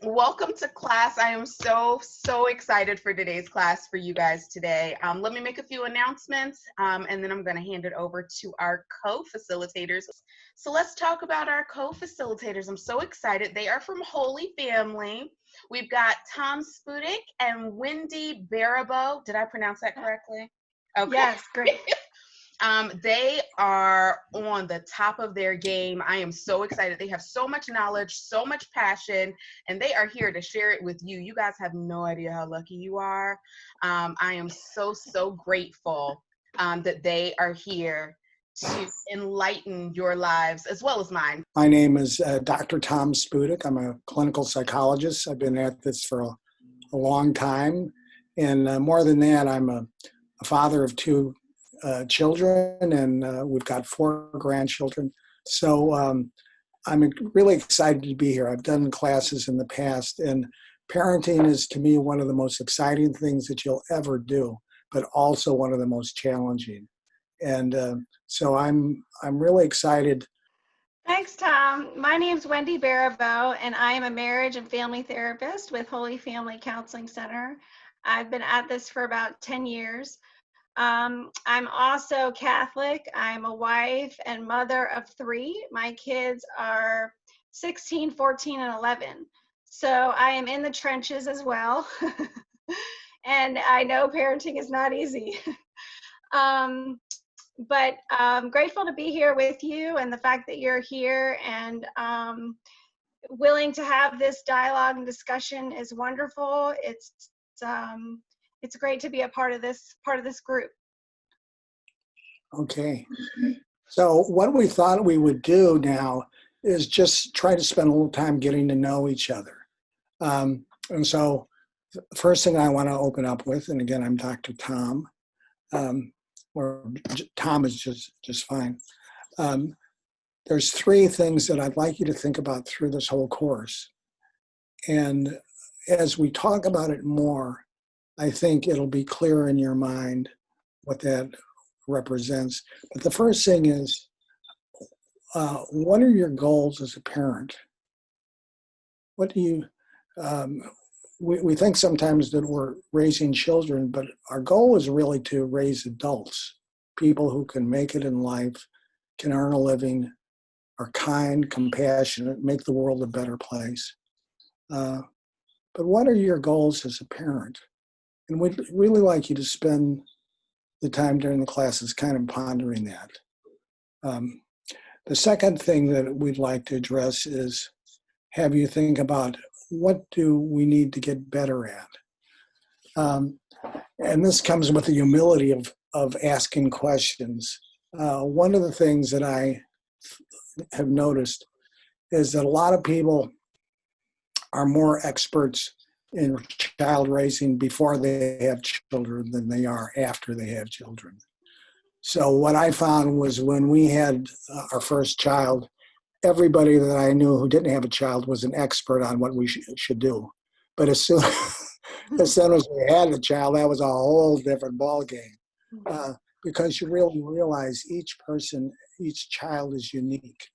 Welcome to class. I am so excited for today's class for you guys today. Let me make a few announcements, and then I'm going to hand it over to our co-facilitators. So let's talk about our co-facilitators. I'm so excited. They are from Holy Family. We've got Tom Spudic and Wendy Baribeau. Did I pronounce that correctly? Okay. Yes, great. They are on the top of their game. I am so excited. They have so much knowledge, so much passion, and they are here to share it with you. You guys have no idea how lucky you are. I am so grateful that they are here to enlighten your lives as well as mine. My name is Dr. Tom Spudic. I'm a clinical psychologist. I've been at this for a long time. And more than that, I'm a father of two children, and we've got 4 grandchildren. So I'm really excited to be here. I've done classes in the past, and parenting is, to me, one of the most exciting things that you'll ever do, but also one of the most challenging. And so I'm really excited. Thanks, Tom. My name's Wendy Baribeau, and I am a marriage and family therapist with Holy Family Counseling Center. I've been at this for about 10 years. I'm also Catholic. I'm a wife and mother of 3. My kids are 16, 14, and 11. So I am in the trenches as well. And I know parenting is not easy. But I'm grateful to be here with you, and the fact that you're here and willing to have this dialogue and discussion is wonderful. It's great to be a part of this group. Okay. So what we thought we would do now is just try to spend a little time getting to know each other. And so the first thing I want to open up with, and again, I'm Dr. Tom, or Tom is just fine. There's 3 things that I'd like you to think about through this whole course. And as we talk about it more, I think it'll be clear in your mind what that represents. But the first thing is, what are your goals as a parent? What do you, we think sometimes that we're raising children, but our goal is really to raise adults, people who can make it in life, can earn a living, are kind, compassionate, make the world a better place. But what are your goals as a parent? And we'd really like you to spend the time during the classes kind of pondering that. The second thing that we'd like to address is have you think about what do we need to get better at? And this comes with the humility of asking questions. One of the things that I have noticed is that a lot of people are more experts in child raising before they have children than they are after they have children. So what I found was when we had our first child, everybody that I knew who didn't have a child was an expert on what we should do. But as soon as we had a child, that was a whole different ballgame. Because you really realize each person, each child is unique.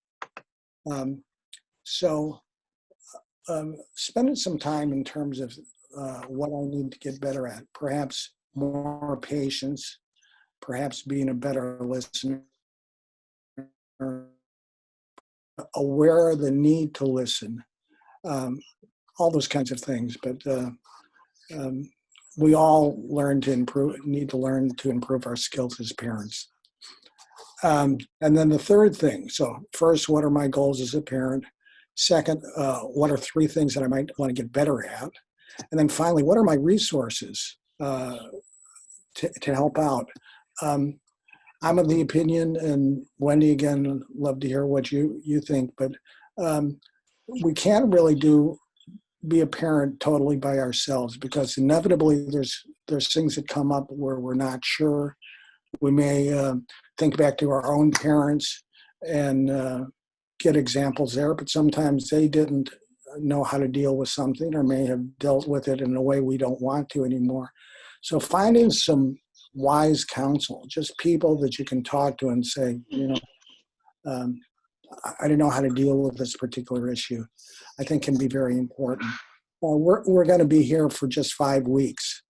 Spending some time in terms of what I need to get better at, perhaps more patience, perhaps being a better listener, aware of the need to listen, all those kinds of things. But we all need to learn to improve our skills as parents. And then the third thing, so first, what are my goals as a parent? Second, what are 3 things that I might want to get better at? And then finally, what are my resources to help out? I'm of the opinion, and Wendy, again, love to hear what you think, but we can't really be a parent totally by ourselves, because inevitably there's things that come up where we're not sure. We may think back to our own parents and get examples there, but sometimes they didn't know how to deal with something, or may have dealt with it in a way we don't want to anymore. So finding some wise counsel, just people that you can talk to and say, I don't know how to deal with this particular issue, I think can be very important. we're going to be here for just 5 weeks,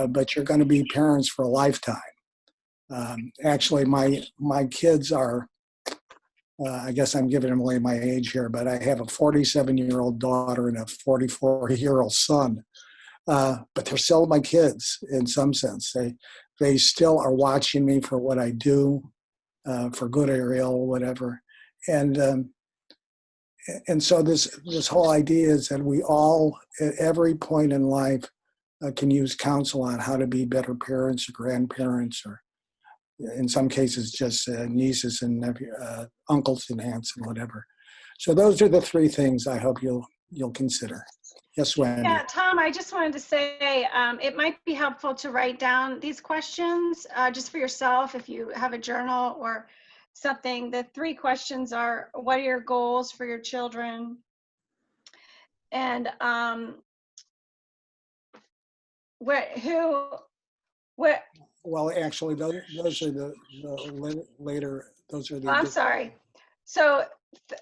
but you're going to be parents for a lifetime. Actually, my kids are, I guess I'm giving away my age here, but I have a 47-year-old daughter and a 44-year-old son. But they're still my kids in some sense. They still are watching me for what I do, for good or ill, whatever. And so this whole idea is that we all, at every point in life, can use counsel on how to be better parents or grandparents, or in some cases just nieces and uncles and aunts and whatever. So those are the 3 things I hope you'll consider. Yes, Wendy. Yeah, Tom, I just wanted to say it might be helpful to write down these questions just for yourself if you have a journal or something. The 3 questions are, what are your goals for your children? And Well, actually, those are the later. Those are the. I'm sorry. So,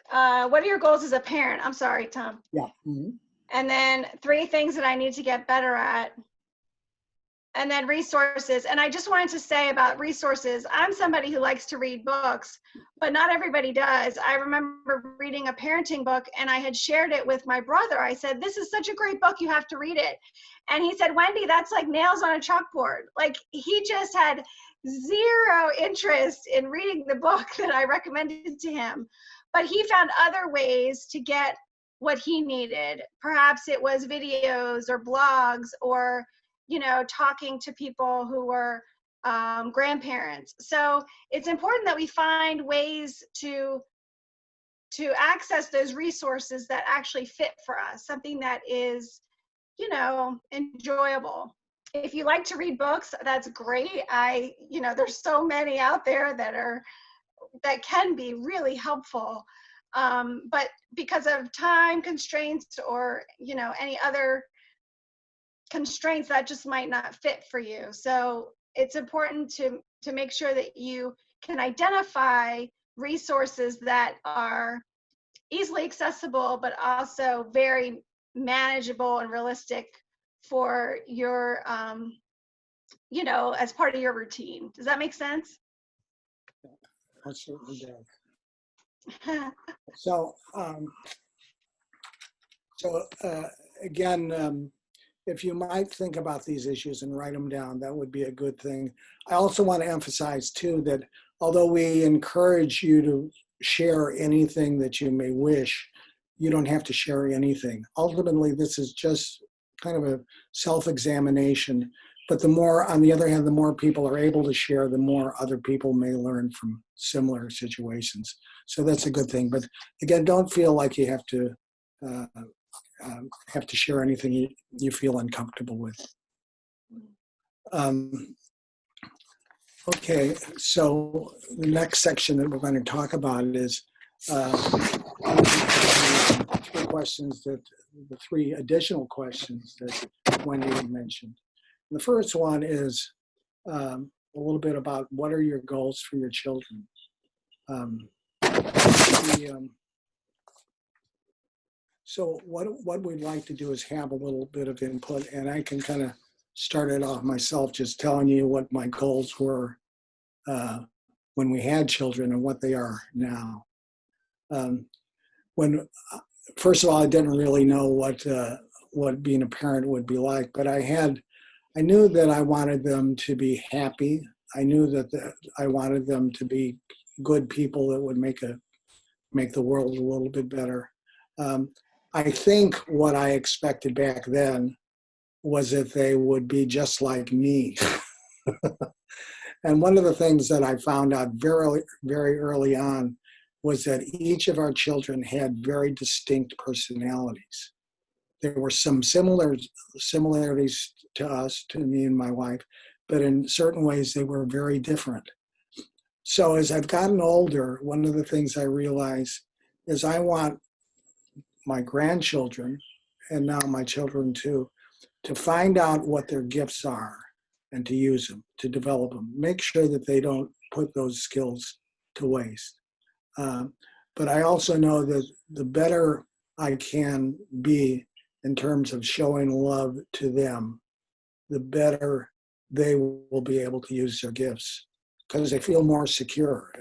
what are your goals as a parent? I'm sorry, Tom. Yeah. Mm-hmm. And then 3 things that I need to get better at. And then resources. And I just wanted to say about resources, I'm somebody who likes to read books, but not everybody does. I remember reading a parenting book and I had shared it with my brother. I said, this is such a great book, you have to read it. And he said, Wendy, that's like nails on a chalkboard. Like, he just had 0 interest in reading the book that I recommended to him. But he found other ways to get what he needed. Perhaps it was videos or blogs or, talking to people who were grandparents. So it's important that we find ways to access those resources that actually fit for us, something that is, enjoyable. If you like to read books, that's great. There's so many out there that can be really helpful. But because of time constraints or, any other constraints, that just might not fit for you. So it's important to make sure that you can identify resources that are easily accessible, but also very manageable and realistic for your, as part of your routine. Does that make sense? That certainly does. So, again, if you might think about these issues and write them down, that would be a good thing. I also want to emphasize, too, that although we encourage you to share anything that you may wish, you don't have to share anything. Ultimately, this is just kind of a self-examination. But on the other hand, the more people are able to share, the more other people may learn from similar situations. So that's a good thing. But again, don't feel like you have to share anything you feel uncomfortable with. Okay, so the next section that we're going to talk about is the 3 additional questions that Wendy had mentioned. The first one is a little bit about what are your goals for your children. So what we'd like to do is have a little bit of input, and I can kind of start it off myself, just telling you what my goals were when we had children and what they are now. First of all, I didn't really know what being a parent would be like, but I knew that I wanted them to be happy. I knew that I wanted them to be good people that would make the world a little bit better. I think what I expected back then was that they would be just like me. And one of the things that I found out very, very early on was that each of our children had very distinct personalities. There were some similarities to us, to me and my wife, but in certain ways they were very different. So as I've gotten older, one of the things I realized is I want my grandchildren, and now my children too, to find out what their gifts are and to use them, to develop them. Make sure that they don't put those skills to waste. But I also know that the better I can be in terms of showing love to them, the better they will be able to use their gifts because they feel more secure.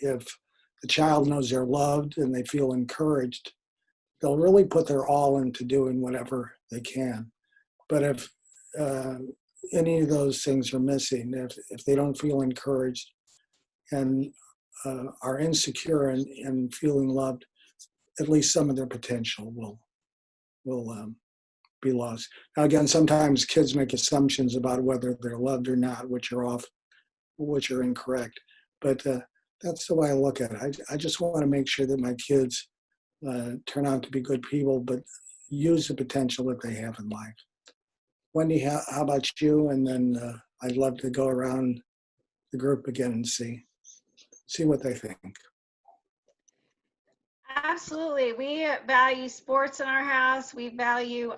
If the child knows they're loved and they feel encouraged, they'll really put their all into doing whatever they can. But if any of those things are missing, if they don't feel encouraged and are insecure and feeling loved, at least some of their potential will be lost. Now, again, sometimes kids make assumptions about whether they're loved or not, which are incorrect. But that's the way I look at it. I just want to make sure that my kids turn out to be good people, but use the potential that they have in life. Wendy, how about you? And then I'd love to go around the group again and see what they think. Absolutely. We value sports in our house. We value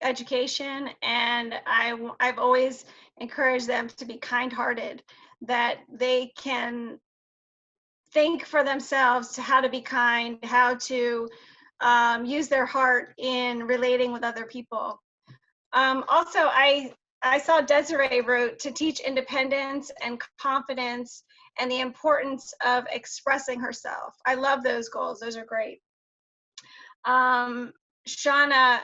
education, and I've always encouraged them to be kind-hearted, that they can think for themselves to how to be kind, how to use their heart in relating with other people. Also, I saw Desiree wrote to teach independence and confidence and the importance of expressing herself. I love those goals. Those are great. Shauna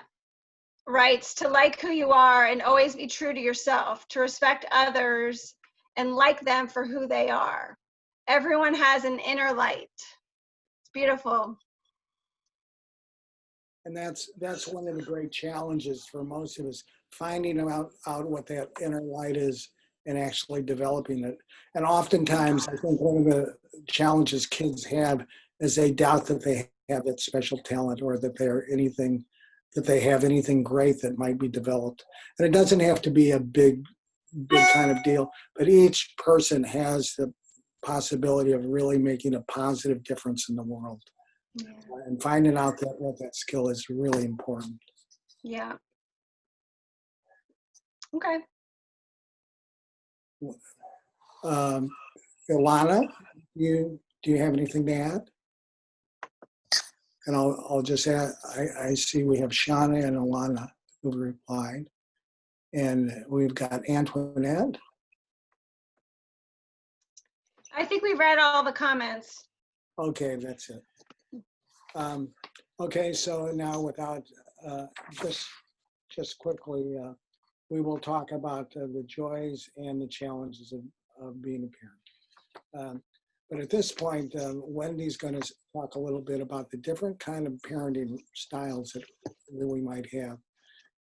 writes to like who you are and always be true to yourself, to respect others and like them for who they are. Everyone has an inner light. It's beautiful. And that's one of the great challenges for most of us, finding out what that inner light is and actually developing it. And oftentimes, I think one of the challenges kids have is they doubt that they have that special talent or that they have anything great that might be developed. And it doesn't have to be a big kind of deal, but each person has the possibility of really making a positive difference in the world. Yeah. And finding out what that skill is really important. Yeah. Okay. Ilana, do you have anything to add? And I'll just add, I see we have Shauna and Ilana who replied. And we've got Antoinette. I think we read all the comments. Okay, that's it. Okay, so now without, just quickly, we will talk about the joys and the challenges of being a parent. But at this point, Wendy's going to talk a little bit about the different kind of parenting styles that we might have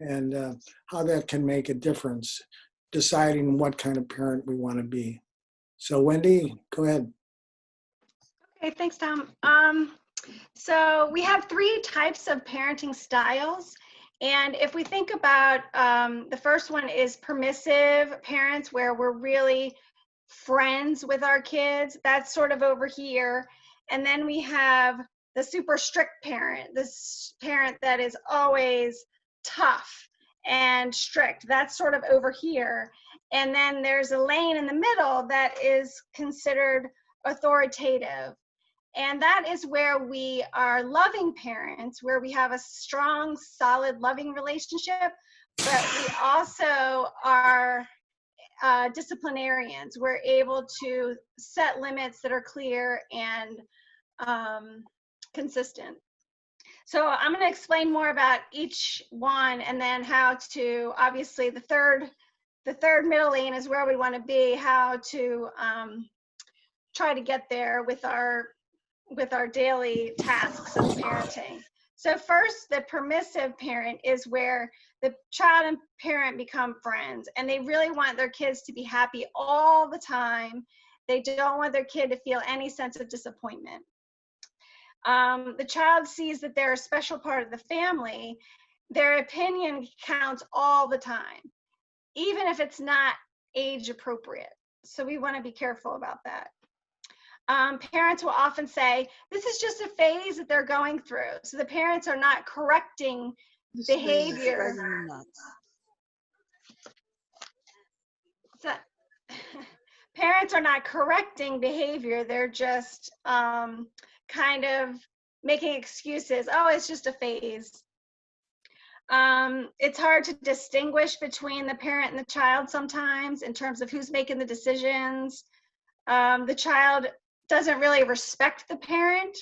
and how that can make a difference deciding what kind of parent we want to be. So Wendy, go ahead. Okay, thanks, Tom. So we have 3 types of parenting styles. And if we think about the first one is permissive parents, where we're really friends with our kids. That's sort of over here. And then we have the super strict parent, this parent that is always tough and strict. That's sort of over here. And then there's a lane in the middle that is considered authoritative. And that is where we are loving parents, where we have a strong, solid, loving relationship, but we also are disciplinarians. We're able to set limits that are clear and consistent. So I'm going to explain more about each one, and then how to, obviously the third middle lane is where we want to be, how to try to get there with our daily tasks of parenting. So first, the permissive parent is where the child and parent become friends, and they really want their kids to be happy all the time. They don't want their kid to feel any sense of disappointment. The child sees that they're a special part of the family. Their opinion counts all the time, even if it's not age appropriate. So we want to be careful about that. Parents will often say, this is just a phase that they're going through. So the parents are not correcting behavior. So, parents are not correcting behavior. They're just kind of making excuses. Oh, it's just a phase. It's hard to distinguish between the parent and the child sometimes in terms of who's making the decisions. The child doesn't really respect the parent.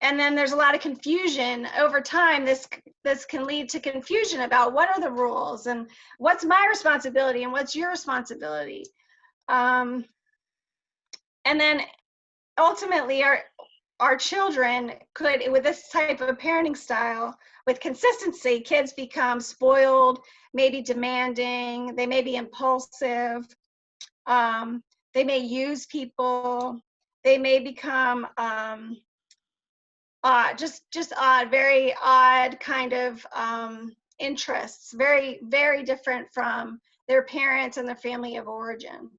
And then there's a lot of confusion over time. This can lead to confusion about what are the rules and what's my responsibility and what's your responsibility. And then ultimately our children could, with this type of parenting style, with consistency, kids become spoiled, maybe demanding, they may be impulsive, they may use people, they may become just odd, very odd kind of interests, very, very different from their parents and their family of origin.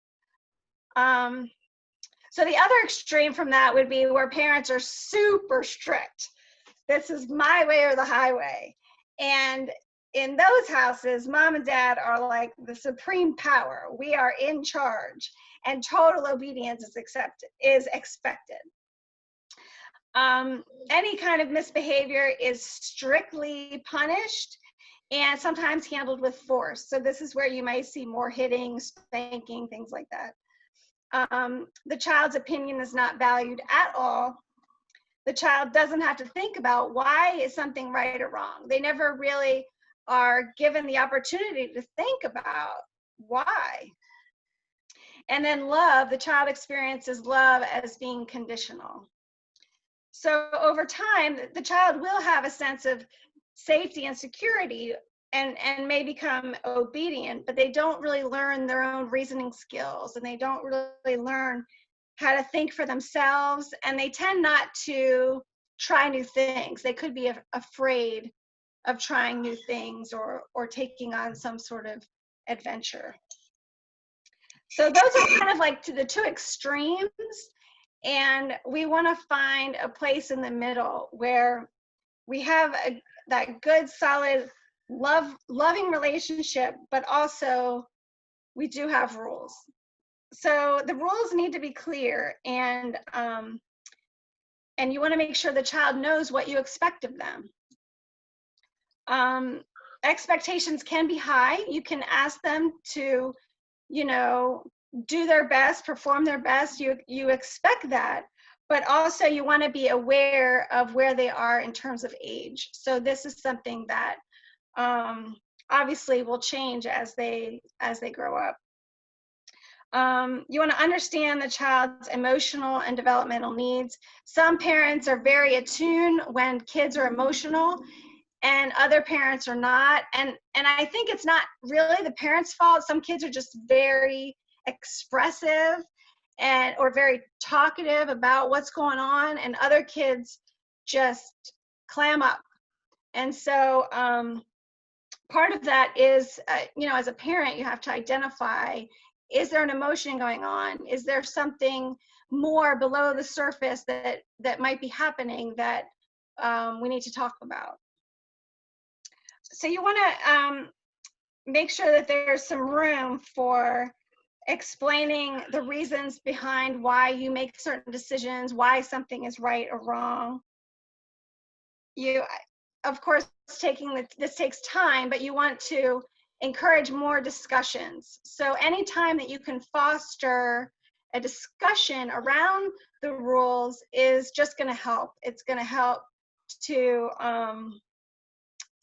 So the other extreme from that would be where parents are super strict. This is my way or the highway. And in those houses, mom and dad are like the supreme power. We are in charge, and total obedience is expected. Any kind of misbehavior is strictly punished and sometimes handled with force. So this is where you might see more hitting, spanking, things like that. The child's opinion is not valued at all. The child doesn't have to think about why is something right or wrong. They never really are given the opportunity to think about why. And then love, the child experiences love as being conditional. So over time, the child will have a sense of safety and security and may become obedient, but they don't really learn their own reasoning skills, and they don't really learn how to think for themselves, and they tend not to try new things. They could be afraid of trying new things or taking on some sort of adventure. So those are kind of like to the two extremes, and we want to find a place in the middle where we have that good, solid, loving relationship, but also we do have rules. So the rules need to be clear, and you want to make sure the child knows what you expect of them. Expectations can be high. You can ask them to, do their best, perform their best. You expect that, but also you want to be aware of where they are in terms of age. So this is something that obviously will change as they grow up. You want to understand the child's emotional and developmental needs. Some parents are very attuned when kids are emotional, and other parents are not. And I think it's not really the parents' fault. Some kids are just very expressive or very talkative about what's going on, and other kids just clam up. And so part of that is, as a parent, you have to identify, is there an emotion going on? Is there something more below the surface that might be happening that we need to talk about? So you want to make sure that there's some room for explaining the reasons behind why you make certain decisions, why something is right or wrong. Of course, this takes time, but you want to encourage more discussions. So anytime that you can foster a discussion around the rules is just going to help. It's going to help to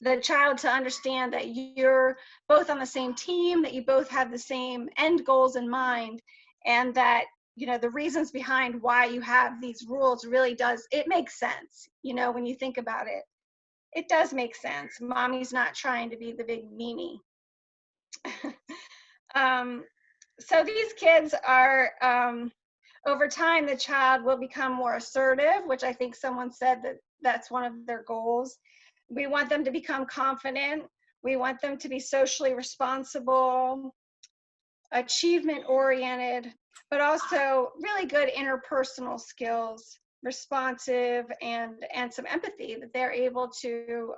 the child to understand that you're both on the same team, that you both have the same end goals in mind, and that the reasons behind why you have these rules really it makes sense. When you think about it, it does make sense. Mommy's not trying to be the big meanie. So these kids are, over time, the child will become more assertive, which I think someone said that's one of their goals. We want them to become confident. We want them to be socially responsible, achievement-oriented, but also really good interpersonal skills, responsive, and some empathy, that they're able to,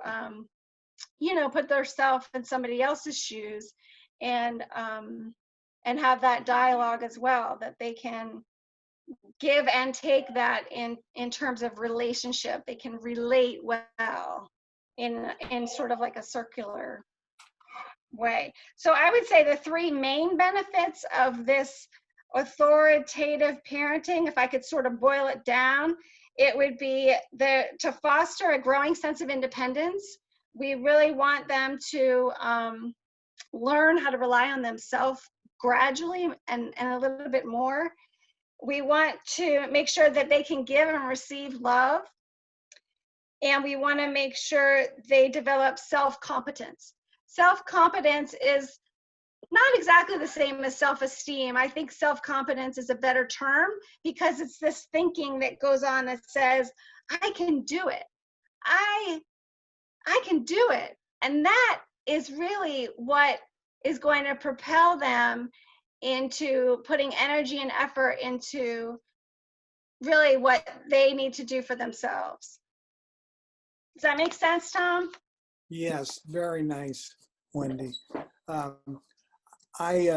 put themselves in somebody else's shoes and have that dialogue as well, that they can give and take that in terms of relationship. They can relate well. in sort of like a circular way. So I would say the three main benefits of this authoritative parenting, if I could sort of boil it down, it would be to foster a growing sense of independence. We really want them to learn how to rely on themselves gradually and a little bit more. We want to make sure that they can give and receive love. And we want to make sure they develop self-competence. Self-competence is not exactly the same as self-esteem. I think self-competence is a better term because it's this thinking that goes on that says, I can do it. I can do it. And that is really what is going to propel them into putting energy and effort into really what they need to do for themselves. Does that make sense, Tom? Yes, very nice, Wendy. I'd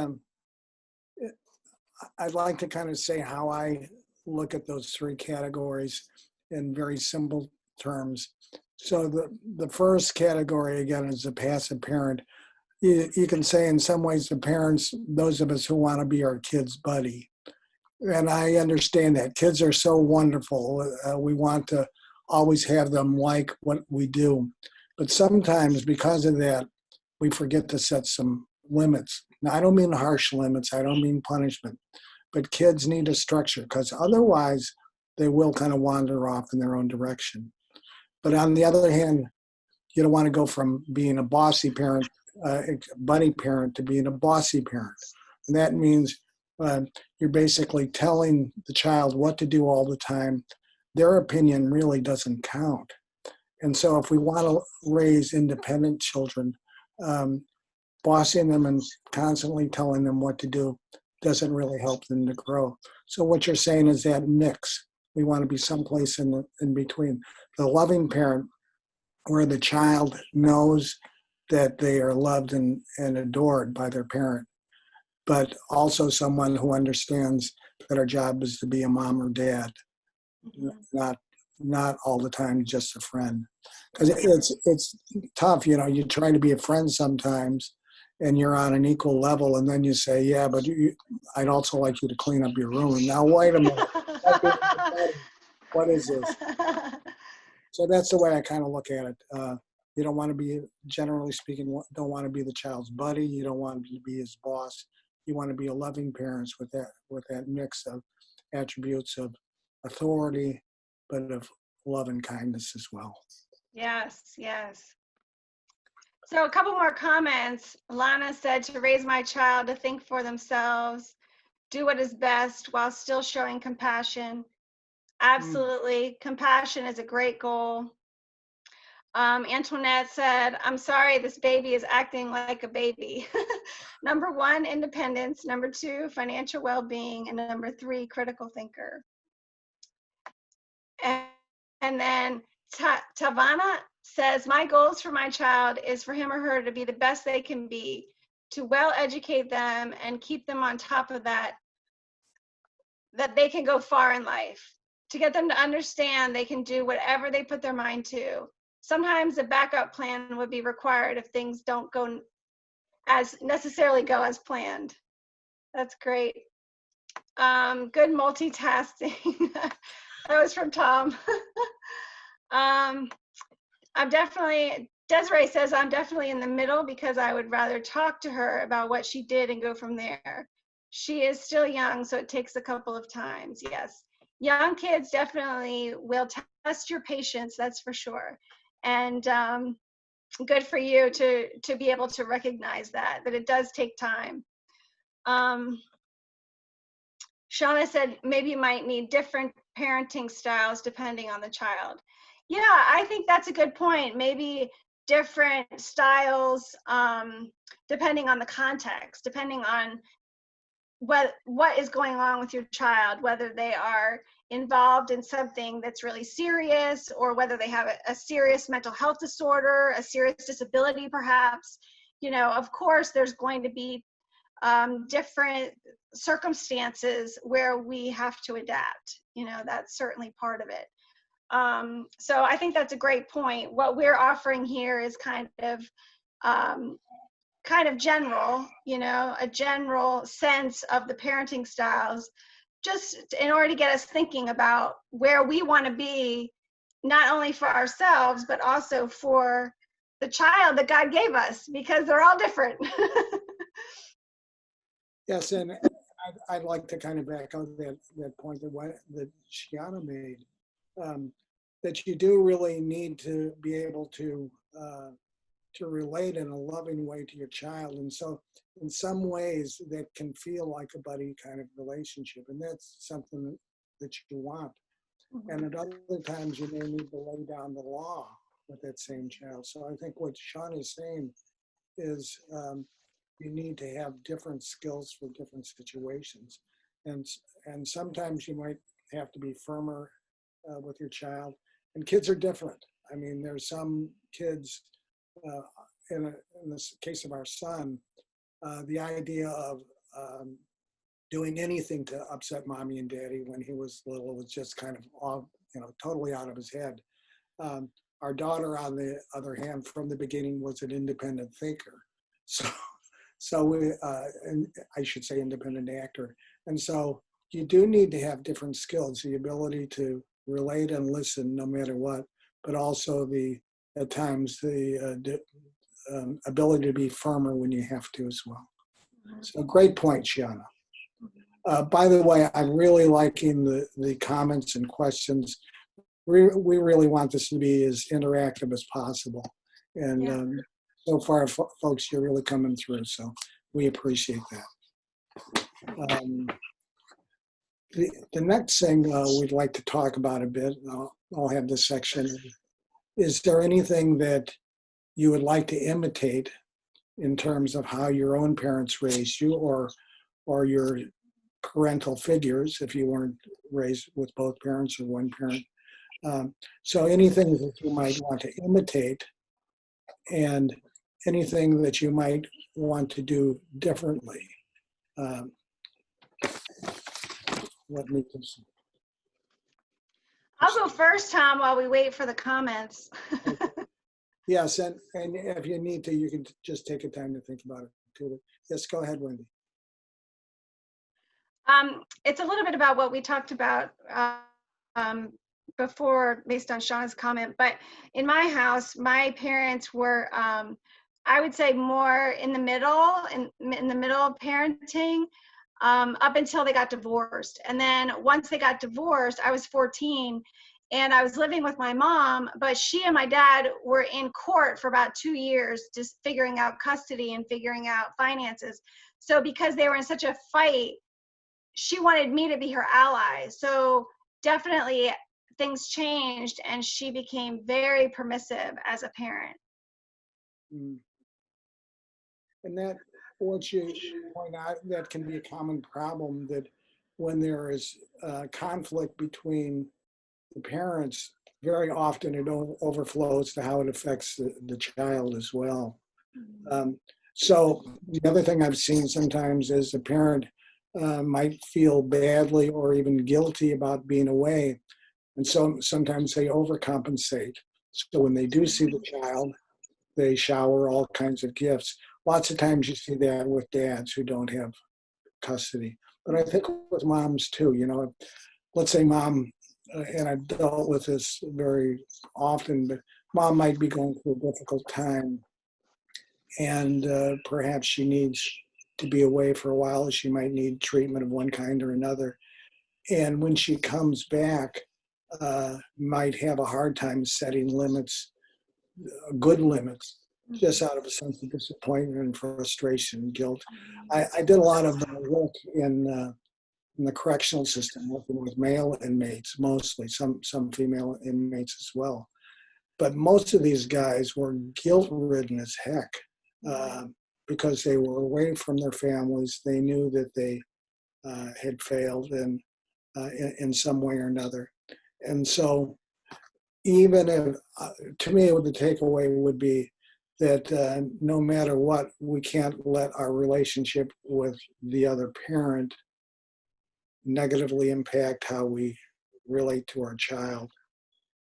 like to kind of say how I look at those three categories in very simple terms. So the first category, again, is the passive parent. You can say in some ways the parents, those of us who want to be our kids' buddy. And I understand that. Kids are so wonderful. We want to always have them like what we do. But sometimes because of that, we forget to set some limits. Now, I don't mean harsh limits. I don't mean punishment. But kids need a structure because otherwise they will kind of wander off in their own direction. But on the other hand, you don't want to go from being a bossy parent, buddy parent, to being a bossy parent. And that means you're basically telling the child what to do all the time. Their opinion really doesn't count. And so if we want to raise independent children, bossing them and constantly telling them what to do doesn't really help them to grow. So what you're saying is that mix. We want to be someplace in between. The loving parent, where the child knows that they are loved and adored by their parent, but also someone who understands that our job is to be a mom or dad, not all the time just a friend. Because it's tough, you try to be a friend sometimes and you're on an equal level, and then you say, yeah, but I'd also like you to clean up your room. Now, wait a minute. What is this? So that's the way I kind of look at it. You don't want to be, generally speaking, don't want to be the child's buddy. You don't want to be his boss. You want to be a loving parent with that mix of attributes of authority, but of love and kindness as well. Yes, yes. So a couple more comments. Lana said, to raise my child to think for themselves, do what is best while still showing compassion. Absolutely. Compassion is a great goal. Antoinette said, I'm sorry, this baby is acting like a baby. Number 1, independence. Number 2, financial well-being. And number 3, critical thinker. And then Tavana says, my goals for my child is for him or her to be the best they can be, to well educate them and keep them on top of that they can go far in life, to get them to understand they can do whatever they put their mind to. Sometimes a backup plan would be required if things don't go necessarily go as planned. That's great. Good multitasking. That was from Tom. Desiree says, I'm definitely in the middle because I would rather talk to her about what she did and go from there. She is still young, so it takes a couple of times. Yes. Young kids definitely will test your patience, that's for sure. And good for you to be able to recognize that it does take time. Shauna said, maybe you might need different parenting styles depending on the child. Yeah, I think that's a good point. Maybe different styles depending on the context, depending on what is going on with your child, whether they are involved in something that's really serious or whether they have a serious mental health disorder, a serious disability perhaps. Of course, there's going to be different circumstances where we have to adapt. That's certainly part of it. So I think that's a great point. What we're offering here is kind of general, a general sense of the parenting styles, just in order to get us thinking about where we want to be, not only for ourselves, but also for the child that God gave us, because they're all different. Yes, and I'd like to kind of back out that point that Shiana made, that you do really need to be able to relate in a loving way to your child. And so in some ways that can feel like a buddy kind of relationship, and that's something that you want. Mm-hmm. And at other times you may need to lay down the law with that same child. So I think what Sean is saying is you need to have different skills for different situations. And sometimes you might have to be firmer with your child. And kids are different. I mean, there's some kids, in this case of our son, the idea of doing anything to upset mommy and daddy when he was little was just kind of off, totally out of his head. Our daughter, on the other hand, from the beginning was an independent thinker. So we, and I should say independent actor. And so you do need to have different skills, the ability to relate and listen no matter what, but also at times the ability to be firmer when you have to as well. So great point, Shiana. By the way, I'm really liking the comments and questions. We really want this to be as interactive as possible. And so far, folks, you're really coming through, so we appreciate that. The next thing we'd like to talk about a bit, I'll have this section. Is there anything that you would like to imitate in terms of how your own parents raised you, or your parental figures, if you weren't raised with both parents or one parent? So anything that you might want to imitate, and anything that you might want to do differently. Let me consider. I'll go first, Tom, while we wait for the comments. Yes, and if you need to, you can just take a time to think about it too. Yes, go ahead, Wendy. It's a little bit about what we talked about before, based on Sean's comment, but in my house, my parents were, I would say, more in the middle, in the middle of parenting, up until they got divorced. And then once they got divorced, I was 14 and I was living with my mom, but she and my dad were in court for about 2 years, just figuring out custody and figuring out finances. So because they were in such a fight, she wanted me to be her ally. So definitely things changed and she became very permissive as a parent. And that, what you point out, that can be a common problem, that when there is conflict between the parents, very often it overflows to how it affects the child as well. So the other thing I've seen sometimes is the parent might feel badly or even guilty about being away. And so sometimes they overcompensate. So when they do see the child, they shower all kinds of gifts. Lots of times you see that with dads who don't have custody. But I think with moms too, let's say mom, and I've dealt with this very often, but mom might be going through a difficult time and perhaps she needs to be away for a while. She might need treatment of one kind or another. And when she comes back, might have a hard time setting limits, good limits, just out of a sense of disappointment and frustration and guilt. I did a lot of work in the correctional system, working with male inmates mostly, some female inmates as well. But most of these guys were guilt-ridden as heck because they were away from their families. They knew that they had failed in some way or another. And so even if, to me, the takeaway would be that no matter what, we can't let our relationship with the other parent negatively impact how we relate to our child.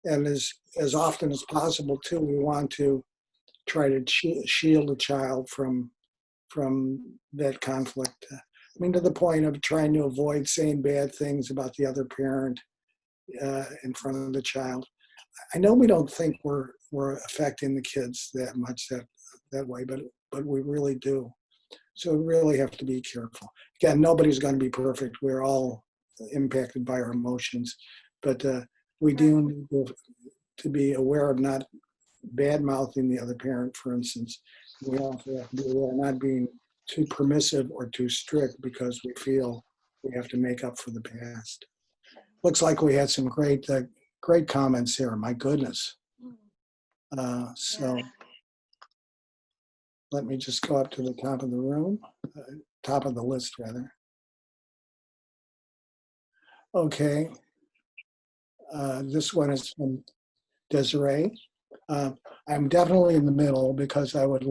And as often as possible too, we want to try to shield a child from that conflict. I mean, to the point of trying to avoid saying bad things about the other parent in front of the child. I know we don't think we're affecting the kids that much that way, but we really do. So we really have to be careful. Again, nobody's going to be perfect. We're all impacted by our emotions, but we do need to be aware of not bad mouthing the other parent, for instance. We also have to be aware of not being too permissive or too strict because we feel we have to make up for the past. Looks like we had some great comments here. My goodness. So let me just go up to the top of the room, top of the list rather. Okay. This one is from Desiree. I'm definitely in the middle because I would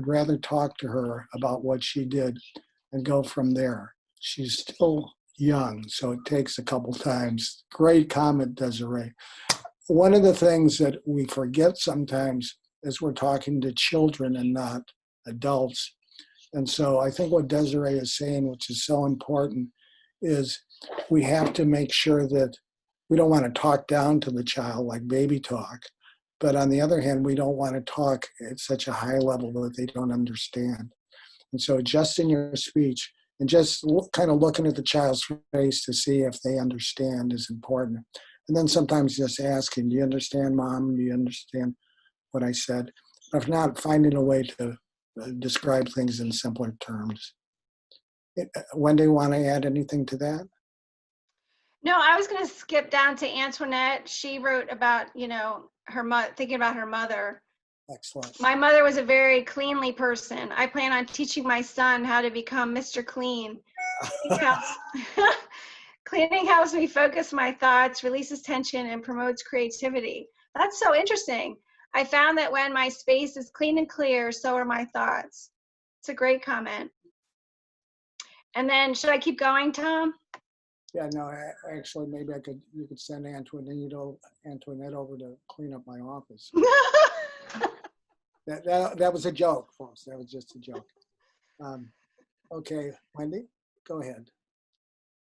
rather talk to her about what she did and go from there. She's still young, so it takes a couple times. Great comment, Desiree. One of the things that we forget sometimes is we're talking to children and not adults. And so I think what Desiree is saying, which is so important, is we have to make sure that we don't want to talk down to the child like baby talk. But on the other hand, we don't want to talk at such a high level that they don't understand. And so just in your speech and just kind of looking at the child's face to see if they understand is important. And then sometimes just asking, do you understand, Mom? Do you understand what I said? If not, finding a way to describe things in simpler terms. Wendy, want to add anything to that? No, I was going to skip down to Antoinette. She wrote about, thinking about her mother. Excellent. My mother was a very cleanly person. I plan on teaching my son how to become Mr. Clean. Cleaning helps me focus my thoughts, releases tension, and promotes creativity. That's so interesting. I found that when my space is clean and clear, so are my thoughts. It's a great comment. And then, should I keep going, Tom? Yeah, no, actually, maybe you could send Antoinette over to clean up my office. That was a joke, folks. That was just a joke. Okay, Wendy, go ahead.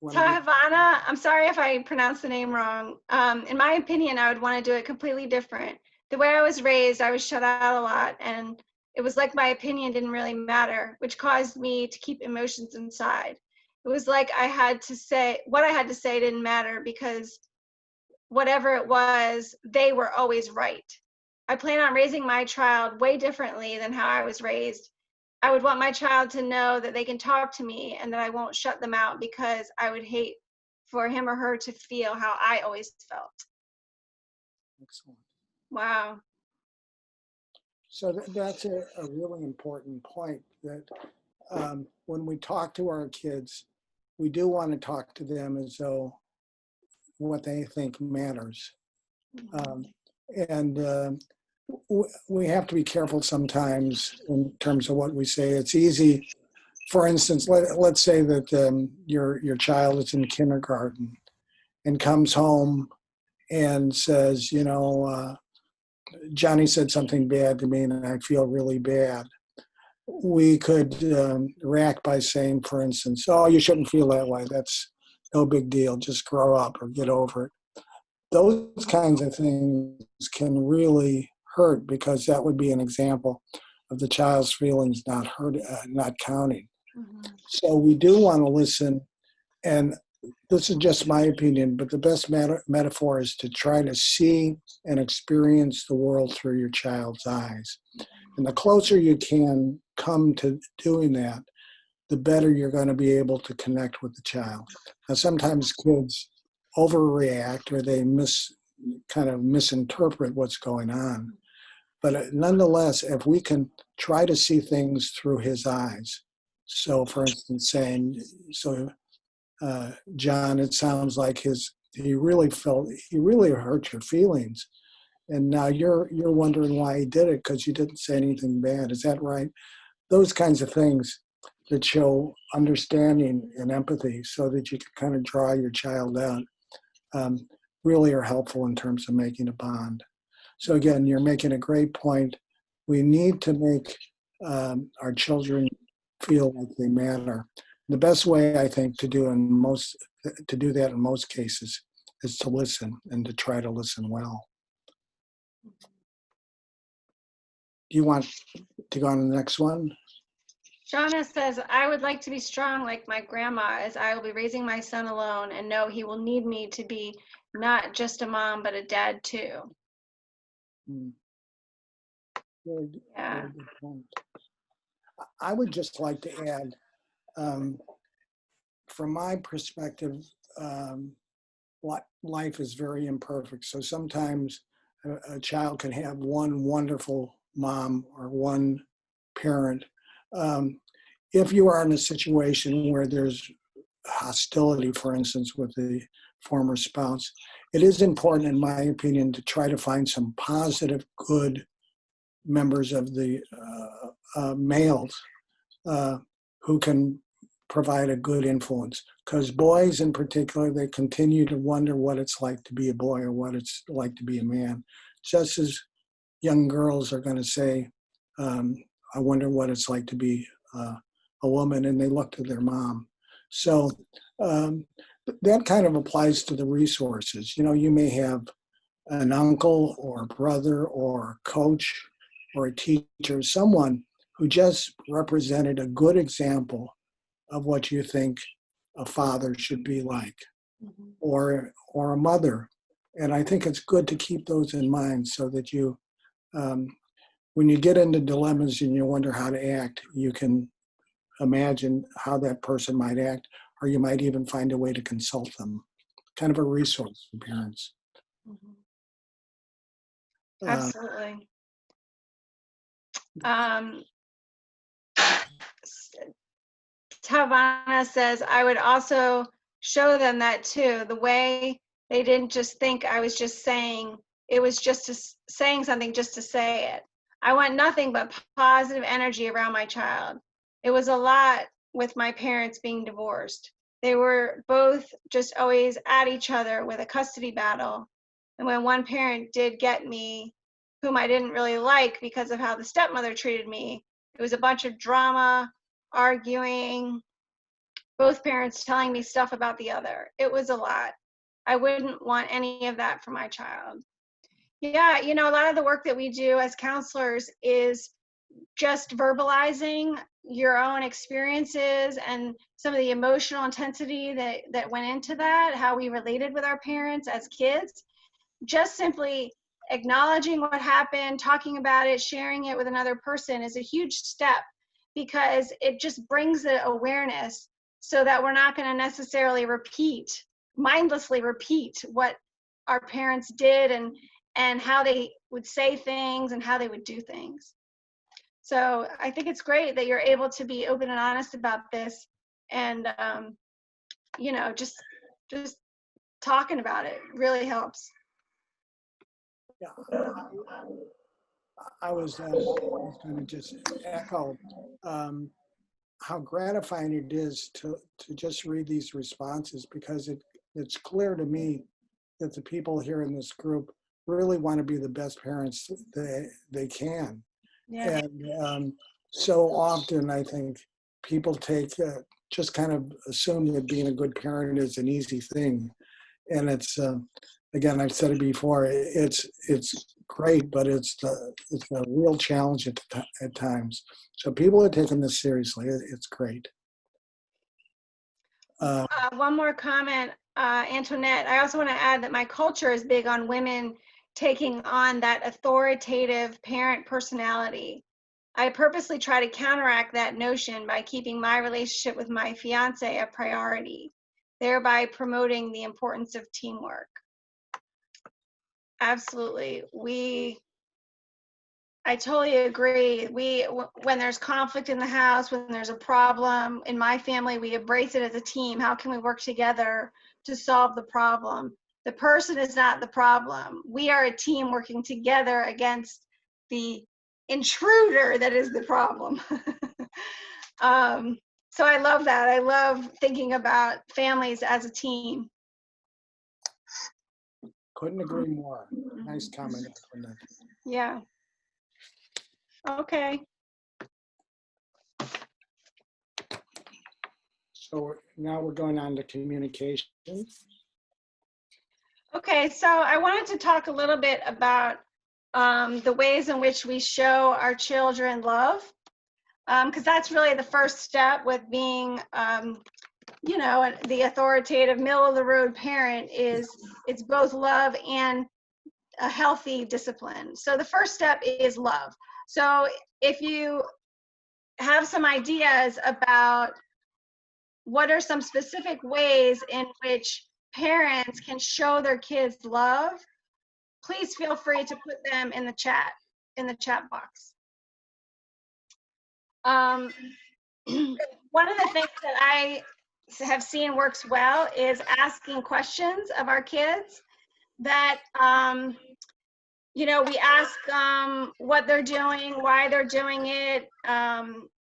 Havana, I'm sorry if I pronounced the name wrong. In my opinion, I would want to do it completely different. The way I was raised, I was shut out a lot, and it was like my opinion didn't really matter, which caused me to keep emotions inside. It was like what I had to say didn't matter because whatever it was, they were always right. I plan on raising my child way differently than how I was raised. I would want my child to know that they can talk to me and that I won't shut them out because I would hate for him or her to feel how I always felt. Excellent. Wow. So that's a really important point, that when we talk to our kids, we do want to talk to them as though what they think matters. We have to be careful sometimes in terms of what we say. It's easy, for instance, let's say that your child is in kindergarten and comes home and says, Johnny said something bad to me and I feel really bad. We could react by saying, for instance, oh, you shouldn't feel that way. That's no big deal. Just grow up or get over it. Those kinds of things can really hurt because that would be an example of the child's feelings not counting. Mm-hmm. So we do want to listen, and this is just my opinion, but the best metaphor is to try to see and experience the world through your child's eyes. And the closer you can come to doing that, the better you're going to be able to connect with the child. Now, sometimes kids overreact or they kind of misinterpret what's going on. But nonetheless, if we can try to see things through his eyes. So, for instance, saying, John, it sounds like he really hurt your feelings. And now you're wondering why he did it because you didn't say anything bad. Is that right? Those kinds of things that show understanding and empathy so that you can kind of draw your child out. really are helpful in terms of making a bond. So again, you're making a great point. We need to make our children feel like they matter. The best way, I think, to do that in most cases is to listen and to try to listen well. Do you want to go on to the next one? Shauna says, I would like to be strong like my grandma, as I will be raising my son alone and know he will need me to be not just a mom, but a dad too. Very, Yeah. very good point. I would just like to add, from my perspective, life is very imperfect. So sometimes a child can have one wonderful mom or one parent. If you are in a situation where there's hostility, for instance, with the former spouse, it is important, in my opinion, to try to find some positive, good members of the males who can provide a good influence. Because boys in particular, they continue to wonder what it's like to be a boy or what it's like to be a man. Just as young girls are going to say, I wonder what it's like to be a woman, and they look to their mom. So that kind of applies to the resources. You know, you may have an uncle or a brother or a coach or a teacher, someone who just represented a good example of what you think a father should be like, or a mother. And I think it's good to keep those in mind so that you, when you get into dilemmas and you wonder how to act, you can imagine how that person might act, or you might even find a way to consult them. Kind of a resource for parents. Absolutely. Tavana says, I would also show them that too. The way they didn't just think I was just saying, it was just saying something just to say it. I want nothing but positive energy around my child. It was a lot with my parents being divorced. They were both just always at each other with a custody battle. And when one parent did get me, whom I didn't really like because of how the stepmother treated me, it was a bunch of drama, arguing, both parents telling me stuff about the other. It was a lot. I wouldn't want any of that for my child. Yeah, you know, a lot of the work that we do as counselors is just verbalizing your own experiences and some of the emotional intensity that went into that, how we related with our parents as kids. Just simply acknowledging what happened, talking about it, sharing it with another person is a huge step, because it just brings the awareness so that we're not going to necessarily mindlessly repeat what our parents did and how they would say things and how they would do things. So I think it's great that you're able to be open and honest about this, and you know, just talking about it really helps. Yeah, I was going to just echo how gratifying it is to just read these responses, because it's clear to me that the people here in this group really want to be the best parents they can. Yeah. And so often I think people just kind of assume that being a good parent is an easy thing. And it's, again, I've said it before, it's great, but it's a real challenge at times. So people are taking this seriously. It's great. One more comment, Antoinette. I also want to add that my culture is big on women taking on that authoritative parent personality. I purposely try to counteract that notion by keeping my relationship with my fiance a priority, thereby promoting the importance of teamwork. Absolutely. I totally agree. When there's conflict in the house, when there's a problem in my family, we embrace it as a team. How can we work together to solve the problem? The person is not the problem. We are a team working together against the intruder that is the problem. So I love that. I love thinking about families as a team. Couldn't agree more. Nice comment, Linda. Yeah. Okay. So now we're going on to communication. Okay, so I wanted to talk a little bit about the ways in which we show our children love, because that's really the first step with being, you know, the authoritative, middle of the road parent is it's both love and a healthy discipline. So the first step is love. So if you have some ideas about what are some specific ways in which parents can show their kids love, please feel free to put them in the chat box. One of the things that I have seen works well is asking questions of our kids that, you know, we ask what they're doing, why they're doing it.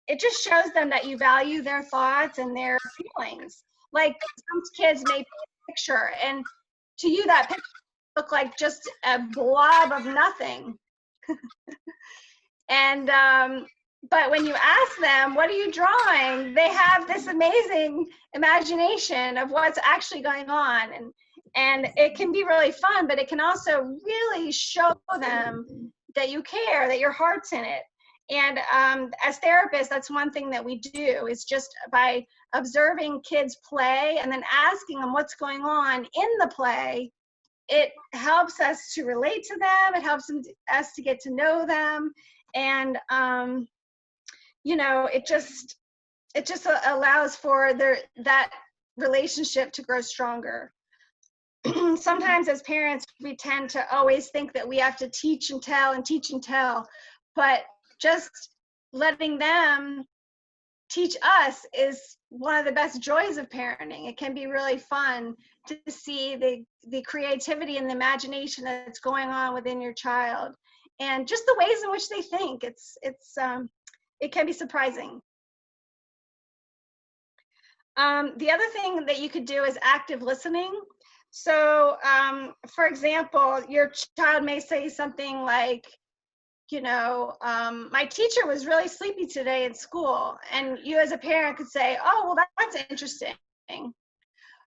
It just shows them that you value their thoughts and their feelings. Like some kids may paint a picture, and to you that picture look like just a blob of nothing. And but when you ask them, what are you drawing? They have this amazing imagination of what's actually going on. And it can be really fun, but it can also really show them that you care, that your heart's in it. And as therapists, that's one thing that we do is just by observing kids play and then asking them what's going on in the play, it helps us to relate to them. It helps us to get to know them. And, you know, it just allows for that relationship to grow stronger. Sometimes as parents, we tend to always think that we have to teach and tell, but just letting them teach us is one of the best joys of parenting. It can be really fun to see the creativity and the imagination that's going on within your child, and just the ways in which they think. It can be surprising. The other thing that you could do is active listening. So, for example, your child may say something like, you know, my teacher was really sleepy today at school. And you as a parent could say, oh, well, that's interesting.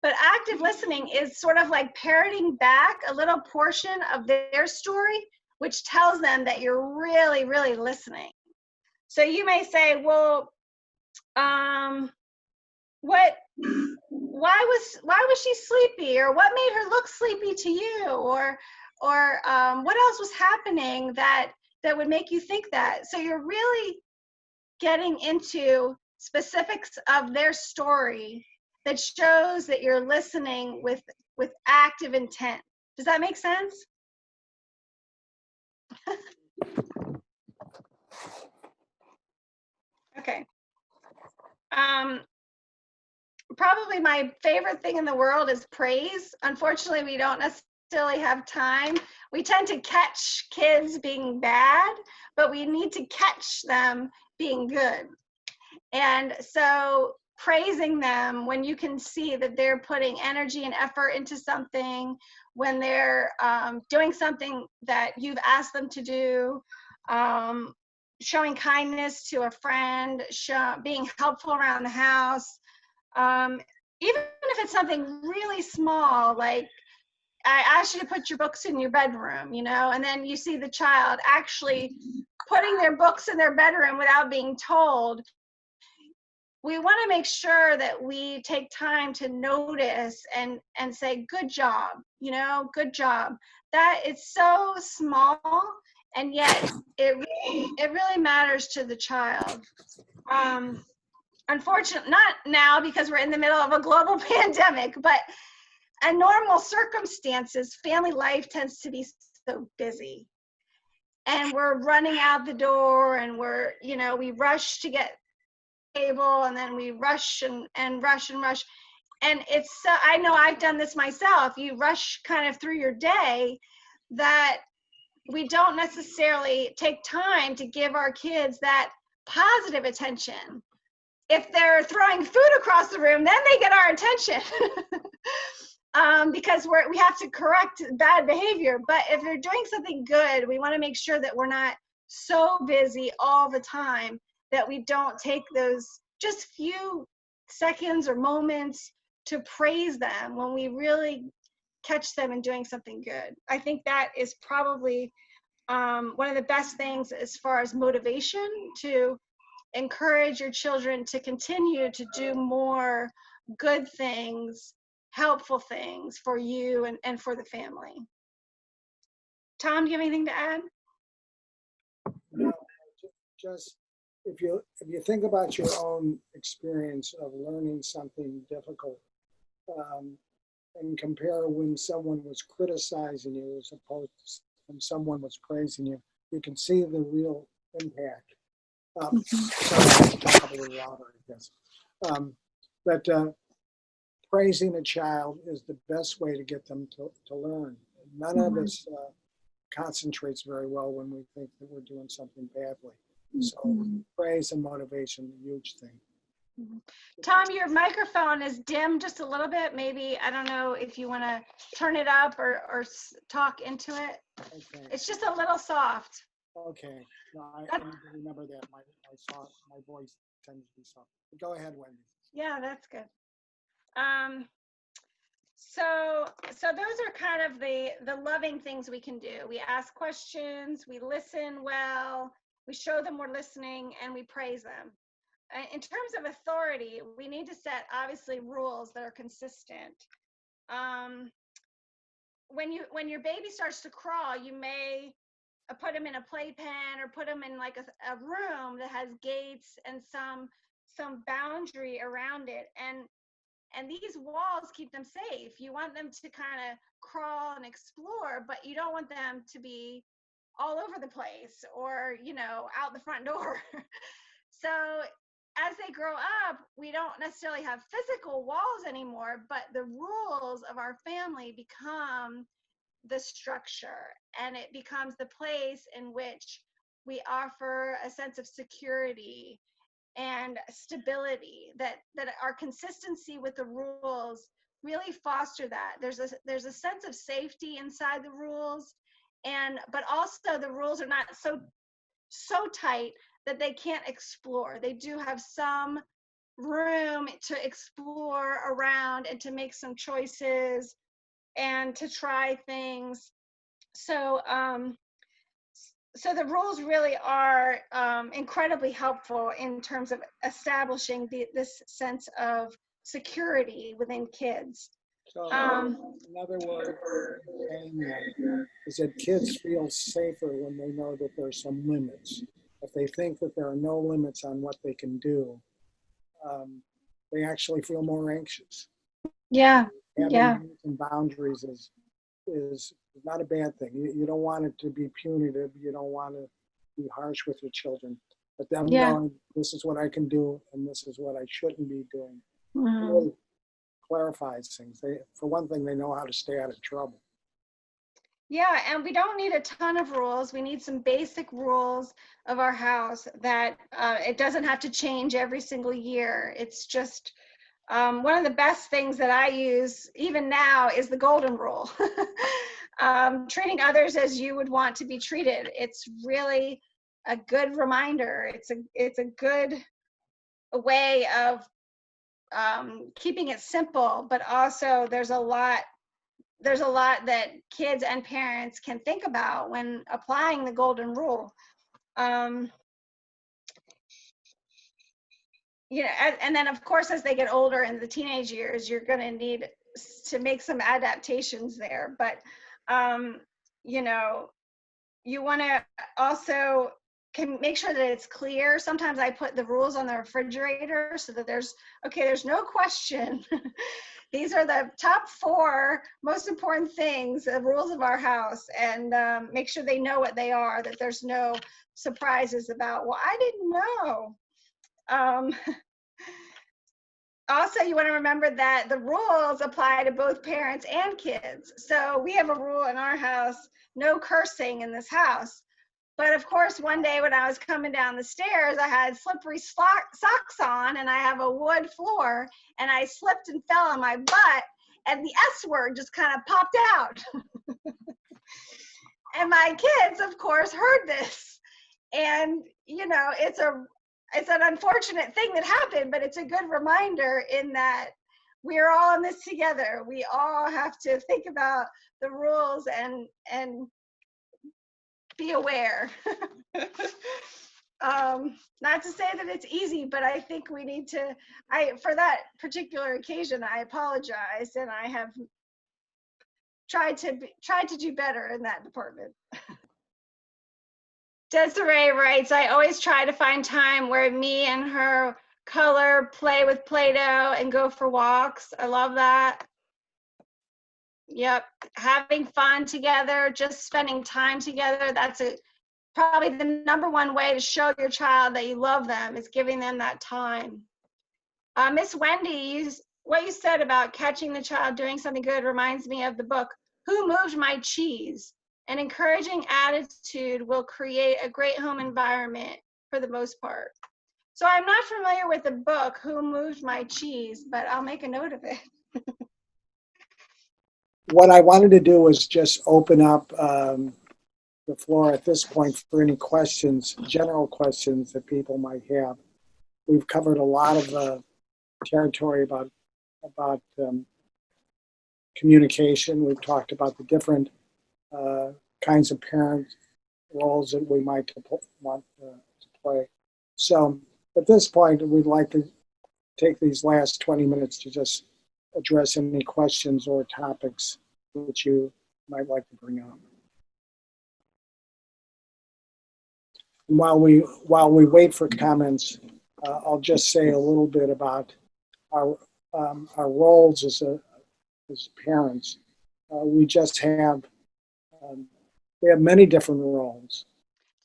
But active listening is sort of like parroting back a little portion of their story, which tells them that you're really, really listening. So you may say, well, why was she sleepy, or what made her look sleepy to you, or what else was happening that would make you think that? So you're really getting into specifics of their story that shows that you're listening with active intent. Does that make sense? Okay. Probably my favorite thing in the world is praise. Unfortunately, we don't necessarily have time. We tend to catch kids being bad, but we need to catch them being good. And so praising them when you can see that they're putting energy and effort into something, when they're doing something that you've asked them to do, showing kindness to a friend, being helpful around the house, even if it's something really small, like I asked you to put your books in your bedroom, you know, and then you see the child actually putting their books in their bedroom without being told. We want to make sure that we take time to notice and say, good job, you know, good job. That it's so small, and yet it really matters to the child. Unfortunately, not now because we're in the middle of a global pandemic, but in normal circumstances, family life tends to be so busy. And we're running out the door, and we rush to get table, and then we rush and rush and rush. And it's, I know I've done this myself. You rush kind of through your day that we don't necessarily take time to give our kids that positive attention. If they're throwing food across the room, then they get our attention. because we have to correct bad behavior. But if they're doing something good, we want to make sure that we're not so busy all the time that we don't take those just few seconds or moments to praise them when we really catch them in doing something good. I think that is probably one of the best things as far as motivation, to encourage your children to continue to do more good things, helpful things for you and for the family. Tom, do you have anything to add? No, just if you think about your own experience of learning something difficult, and compare when someone was criticizing you as opposed to when someone was praising you, you can see the real impact. Sorry, probably louder, I guess. But praising a child is the best way to get them to learn. None of us concentrates very well when we think that we're doing something badly. So praise and motivation, a huge thing. Tom, your microphone is dim just a little bit. Maybe, I don't know if you want to turn it up or talk into it. Okay. It's just a little soft. Okay. No, I need to remember that. My voice tends to be soft. But go ahead, Wendy. Yeah, that's good. So those are kind of the loving things we can do. We ask questions, we listen well, we show them we're listening, and we praise them. In terms of authority, we need to set obviously rules that are consistent. When your baby starts to crawl, you may put them in a playpen or put them in like a room that has gates and some boundary around it, and these walls keep them safe. You want them to kind of crawl and explore, but you don't want them to be all over the place or, out the front door. So as they grow up, we don't necessarily have physical walls anymore, but the rules of our family become the structure, and it becomes the place in which we offer a sense of security and stability, that our consistency with the rules really foster that. There's a sense of safety inside the rules, but also the rules are not so tight that they can't explore. They do have some room to explore around and to make some choices and to try things. So the rules really are incredibly helpful in terms of establishing this sense of security within kids. So another word saying that is that kids feel safer when they know that there's some limits. If they think that there are no limits on what they can do, they actually feel more anxious. Yeah. Having some boundaries is not a bad thing. You don't want it to be punitive. You don't want to be harsh with your children. But them knowing this is what I can do and this is what I shouldn't be doing really clarifies things. For one thing, they know how to stay out of trouble. Yeah, and we don't need a ton of rules. We need some basic rules of our house that it doesn't have to change every single year. It's just one of the best things that I use even now is the golden rule. Treating others as you would want to be treated. It's really a good reminder. It's a good way of keeping it simple, but also there's a lot that kids and parents can think about when applying the golden rule. And then of course, as they get older in the teenage years, you're going to need to make some adaptations there. But, you want to also can make sure that it's clear. Sometimes I put the rules on the refrigerator so that there's no question. These are the top 4 most important things, the rules of our house, and make sure they know what they are, that there's no surprises about, well, I didn't know. Also, you want to remember that the rules apply to both parents and kids. So we have a rule in our house, no cursing in this house. But of course, one day when I was coming down the stairs, I had slippery socks on and I have a wood floor, and I slipped and fell on my butt and the S word just kind of popped out. And my kids, of course, heard this. And, you know, it's an unfortunate thing that happened, but it's a good reminder in that we're all in this together. We all have to think about the rules and be aware. Not to say that it's easy, but I think we need to, for that particular occasion, I apologize, and I have tried to do better in that department. Desiree writes, I always try to find time where me and her color, play with Play-Doh, and go for walks. I love that. Yep, having fun together, just spending time together. That's probably the number one way to show your child that you love them, is giving them that time. Miss Wendy, what you said about catching the child doing something good reminds me of the book, Who Moved My Cheese? An encouraging attitude will create a great home environment for the most part. So I'm not familiar with the book, Who Moved My Cheese, but I'll make a note of it. What I wanted to do was just open up the floor at this point for any questions, general questions that people might have. We've covered a lot of territory about communication. We've talked about the different kinds of parent roles that we might want to play. So at this point, we'd like to take these last 20 minutes to just address any questions or topics that you might like to bring up. And while we wait for comments, I'll just say a little bit about our roles as parents. We have many different roles.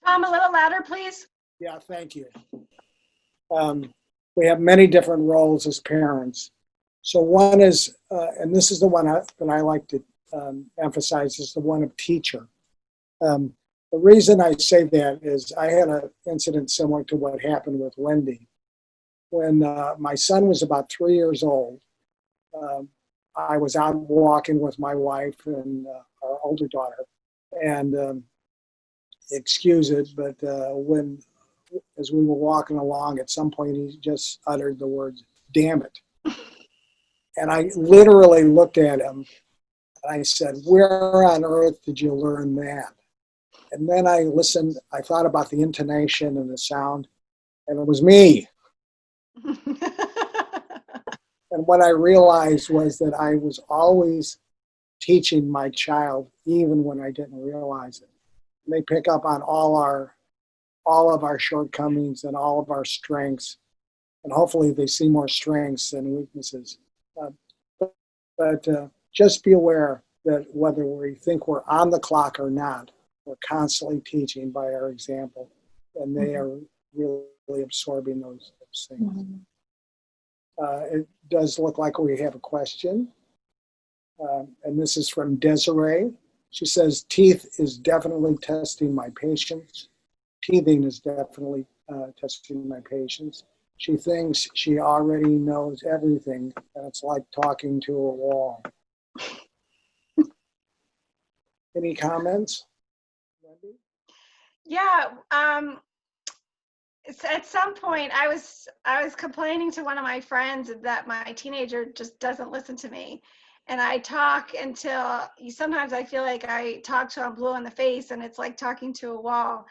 Tom, a little louder, please. Yeah, thank you. We have many different roles as parents. So one is, and this is the one that I like to emphasize, is the one of teacher. The reason I say that is I had an incident similar to what happened with Wendy. When my son was about 3 years old, I was out walking with my wife and our older daughter. And excuse it, but as we were walking along, at some point he just uttered the words, "Damn it." And I literally looked at him and I said, "Where on earth did you learn that?" And then I listened, I thought about the intonation and the sound, and it was me. And what I realized was that I was always teaching my child, even when I didn't realize it. And they pick up on all of our shortcomings and all of our strengths, and hopefully they see more strengths than weaknesses. But just be aware that whether we think we're on the clock or not, we're constantly teaching by our example, and they are really absorbing those things. Mm-hmm. It does look like we have a question, and this is from Desiree. She says, teeth is definitely testing my patience. Teething is definitely testing my patience. She thinks she already knows everything, and it's like talking to a wall. Any comments? Wendy? Yeah, at some point I was complaining to one of my friends that my teenager just doesn't listen to me. And I talk until sometimes I feel like I talk till I'm blue in the face, and it's like talking to a wall.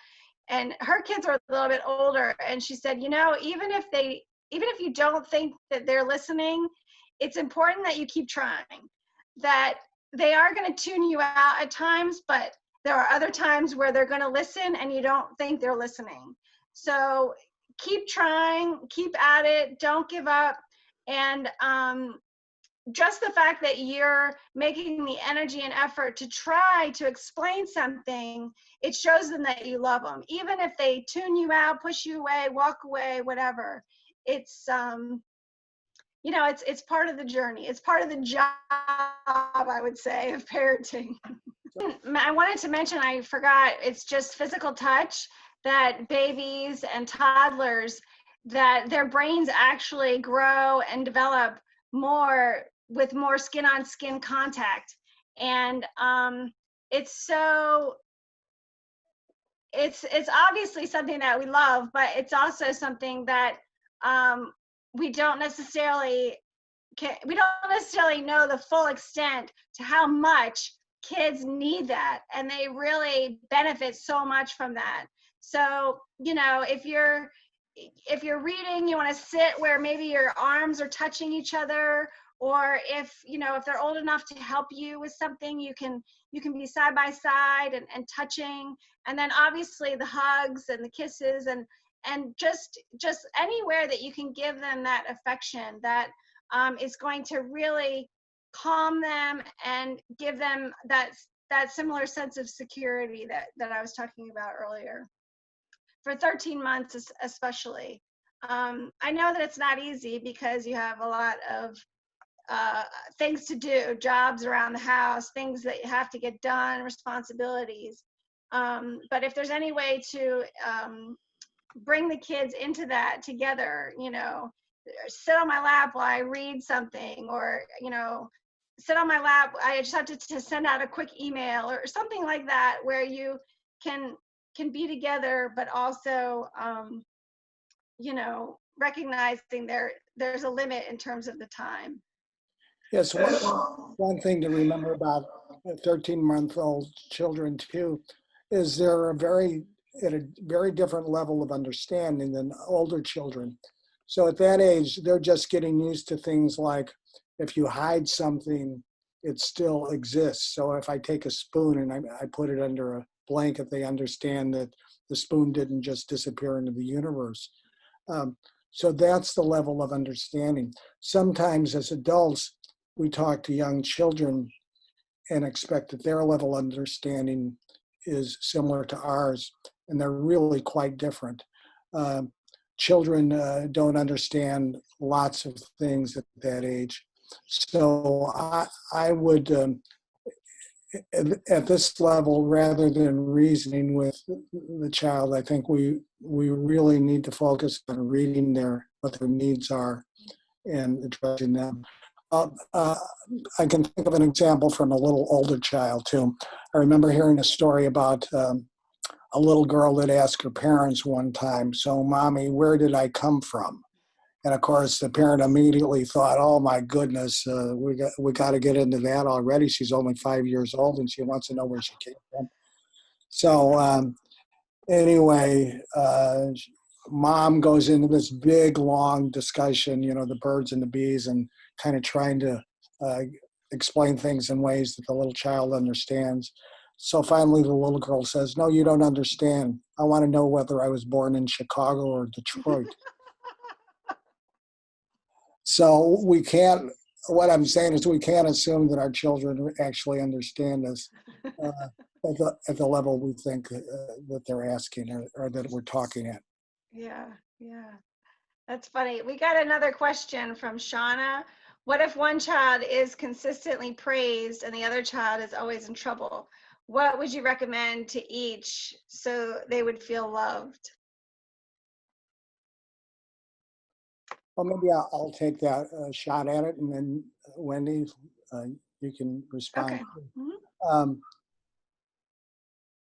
And her kids are a little bit older, and she said, you know, even if you don't think that they're listening, it's important that you keep trying. That they are going to tune you out at times, but there are other times where they're going to listen and you don't think they're listening. So keep trying, keep at it, don't give up. And just the fact that you're making the energy and effort to try to explain something, it shows them that you love them. Even if they tune you out, push you away, walk away, whatever. It's, you know, it's part of the journey. It's part of the job, I would say, of parenting. I wanted to mention, I forgot, it's just physical touch, that babies and toddlers, that their brains actually grow and develop more with more skin on skin contact. And it's obviously something that we love, but it's also something that we don't necessarily know the full extent to how much kids need that, and they really benefit so much from that. So, you know, if you're reading, you want to sit where maybe your arms are touching each other, or if, you know, if they're old enough to help you with something, you can be side by side and touching. And then obviously the hugs and the kisses, and just anywhere that you can give them that affection that is going to really calm them and give them that similar sense of security that I was talking about earlier. For 13 months especially. I know that it's not easy because you have a lot of things to do, jobs around the house, things that you have to get done, responsibilities. But if there's any way to bring the kids into that together, you know, sit on my lap while I read something, or, you know, sit on my lap, I just have to send out a quick email or something like that, where you can be together, but also, you know, recognizing there's a limit in terms of the time. Yes, one thing to remember about 13-month-old children too is they're at a very different level of understanding than older children. So at that age, they're just getting used to things like, if you hide something, it still exists. So if I take a spoon and I put it under a blanket, they understand that the spoon didn't just disappear into the universe. So that's the level of understanding. Sometimes as adults, we talk to young children and expect that their level of understanding is similar to ours, and they're really quite different. Children don't understand lots of things at that age. So I would, at this level, rather than reasoning with the child, I think we really need to focus on reading what their needs are and addressing them. I can think of an example from a little older child too. I remember hearing a story about a little girl that asked her parents one time, "So, Mommy, where did I come from?" And of course, the parent immediately thought, "Oh my goodness, we got to get into that already. She's only 5 years old and she wants to know where she came from." So anyway, Mom goes into this big, long discussion, you know, the birds and the bees, and kind of trying to explain things in ways that the little child understands. So finally, the little girl says, "No, you don't understand. I want to know whether I was born in Chicago or Detroit." So what I'm saying is we can't assume that our children actually understand us at the level we think that they're asking or that we're talking at. Yeah. That's funny. We got another question from Shauna. What if one child is consistently praised and the other child is always in trouble? What would you recommend to each so they would feel loved? Well, maybe I'll take that shot at it, and then Wendy, you can respond. Okay. Mm-hmm.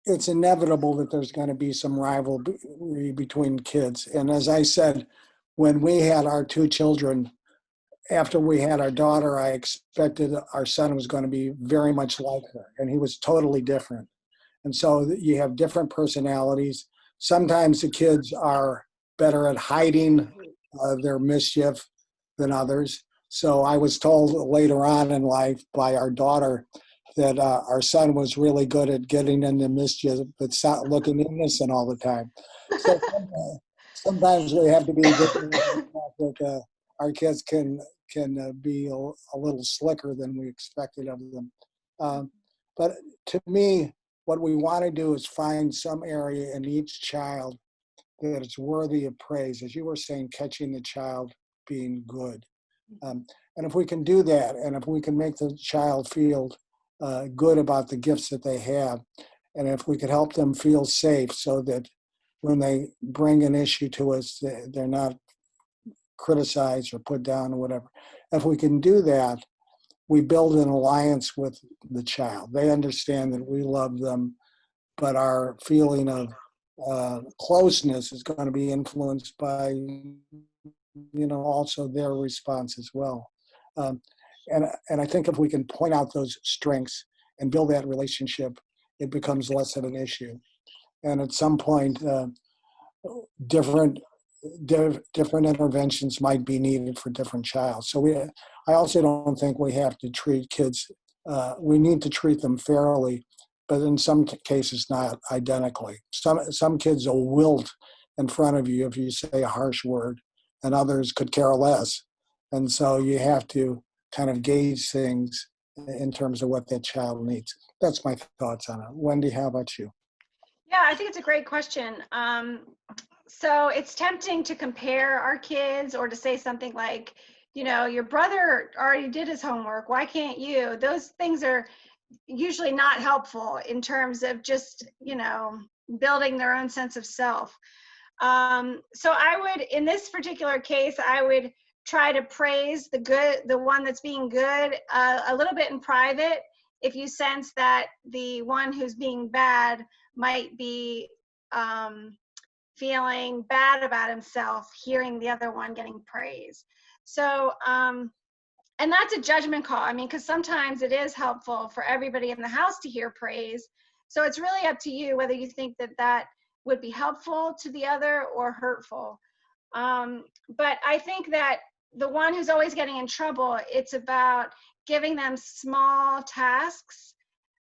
It's inevitable that there's going to be some rivalry between kids. And as I said, when we had our two children, after we had our daughter, I expected our son was going to be very much like her, and he was totally different. And so you have different personalities. Sometimes the kids are better at hiding their mischief than others. So I was told later on in life by our daughter that our son was really good at getting into mischief, but looking innocent all the time. So sometimes we have to be different. That our kids can be a little slicker than we expected of them. But to me, what we want to do is find some area in each child that is worthy of praise. As you were saying, catching the child being good. And if we can do that, and if we can make the child feel good about the gifts that they have, and if we could help them feel safe so that when they bring an issue to us, they're not criticized or put down or whatever. If we can do that, we build an alliance with the child. They understand that we love them, but our feeling of closeness is going to be influenced by, also their response as well. And I think if we can point out those strengths and build that relationship, it becomes less of an issue. And at some point, different interventions might be needed for different child. So I also don't think we have to treat kids. We need to treat them fairly, but in some cases not identically. Some kids will wilt in front of you if you say a harsh word, and others could care less. And so you have to kind of gauge things in terms of what that child needs. That's my thoughts on it. Wendy, how about you? Yeah, I think it's a great question. So it's tempting to compare our kids or to say something like, your brother already did his homework. Why can't you? Those things are usually not helpful in terms of just, building their own sense of self. So I would, in this particular case, I would try to praise the one that's being good a little bit in private. If you sense that the one who's being bad might be feeling bad about himself, hearing the other one getting praise. So, and that's a judgment call. I mean, because sometimes it is helpful for everybody in the house to hear praise. So it's really up to you whether you think that would be helpful to the other or hurtful. But I think that the one who's always getting in trouble, it's about giving them small tasks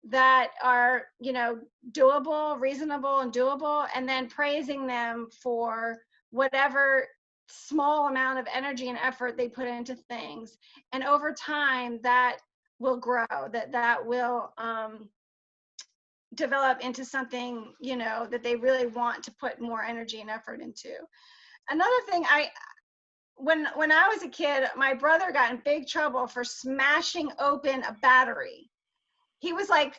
that are, doable, reasonable and doable, and then praising them for whatever small amount of energy and effort they put into things. And over time, that will grow, that will develop into something, that they really want to put more energy and effort into. Another thing, when I was a kid, my brother got in big trouble for smashing open a battery. He was like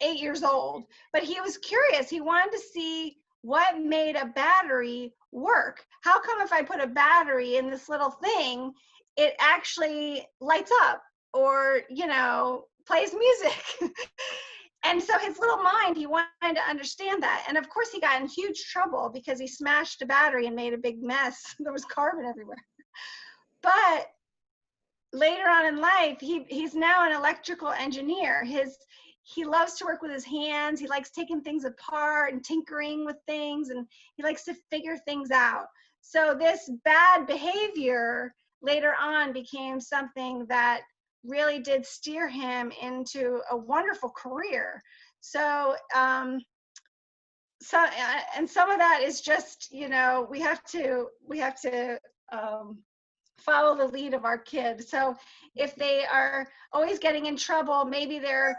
8 years old, but he was curious. He wanted to see what made a battery work. How come if I put a battery in this little thing, it actually lights up or, plays music? And so his little mind, he wanted to understand that. And of course he got in huge trouble because he smashed a battery and made a big mess. There was carbon everywhere. But later on in life, he's now an electrical engineer. He loves to work with his hands. He likes taking things apart and tinkering with things, and he likes to figure things out. So this bad behavior later on became something that really did steer him into a wonderful career. So, and some of that is just, we have to follow the lead of our kids. So if they are always getting in trouble, maybe they're,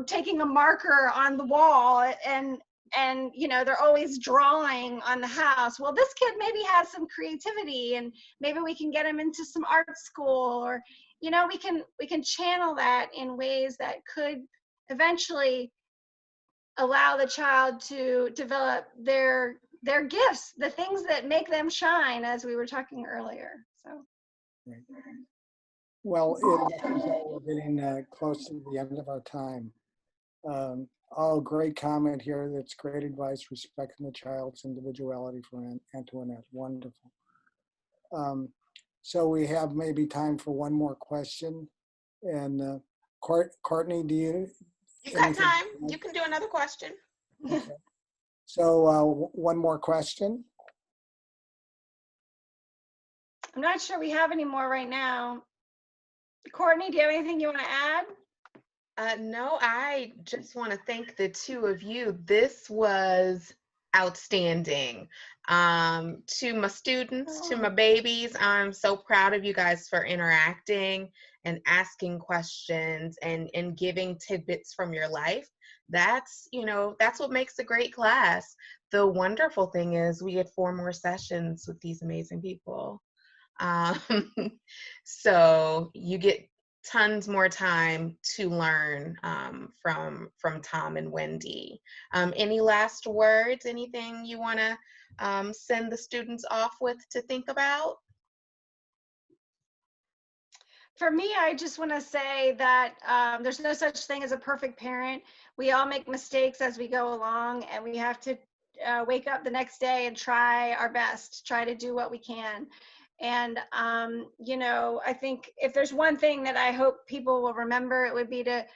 taking a marker on the wall and they're always drawing on the house. Well, this kid maybe has some creativity, and maybe we can get him into some art school, or we can channel that in ways that could eventually allow the child to develop their gifts, the things that make them shine, as we were talking earlier. So. Right. Well, we're getting close to the end of our time. Great comment here. That's great advice, respecting the child's individuality for Antoinette. Wonderful. So we have maybe time for one more question. And Courtney, do you? You got time. You can do another question. Okay. So one more question. I'm not sure we have any more right now. Courtney, do you have anything you want to add? No, I just want to thank the two of you. This was outstanding. To my students, to my babies, I'm so proud of you guys for interacting and asking questions and giving tidbits from your life. That's what makes a great class. The wonderful thing is we had 4 more sessions with these amazing people. So you get tons more time to learn from Tom and Wendy. Any last words, anything you want to send the students off with to think about? For me, I just want to say that there's no such thing as a perfect parent. We all make mistakes as we go along, and we have to wake up the next day and try our best, try to do what we can. And, you know, I think if there's one thing that I hope people will remember, it would be to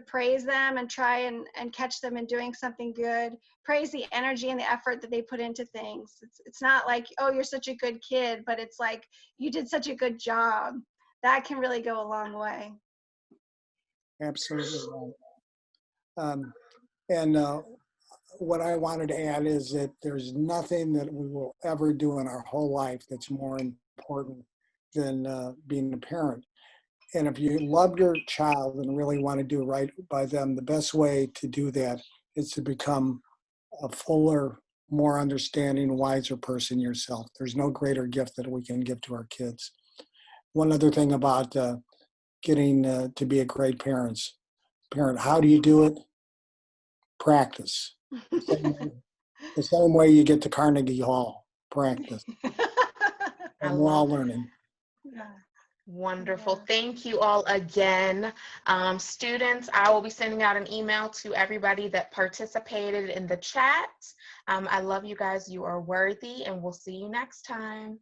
praise them and try and catch them in doing something good. Praise the energy and the effort that they put into things. It's not like, oh, you're such a good kid, but it's like, you did such a good job. That can really go a long way. Absolutely right. And what I wanted to add is that there's nothing that we will ever do in our whole life that's more important than being a parent. And if you love your child and really want to do right by them, the best way to do that is to become a fuller, more understanding, wiser person yourself. There's no greater gift that we can give to our kids. One other thing about getting to be a great parent, how do you do it? Practice. The same way you get to Carnegie Hall, practice. And we're all learning. Yeah. Wonderful. Yeah. Thank you all again. Students, I will be sending out an email to everybody that participated in the chat. I love you guys. You are worthy, and we'll see you next time.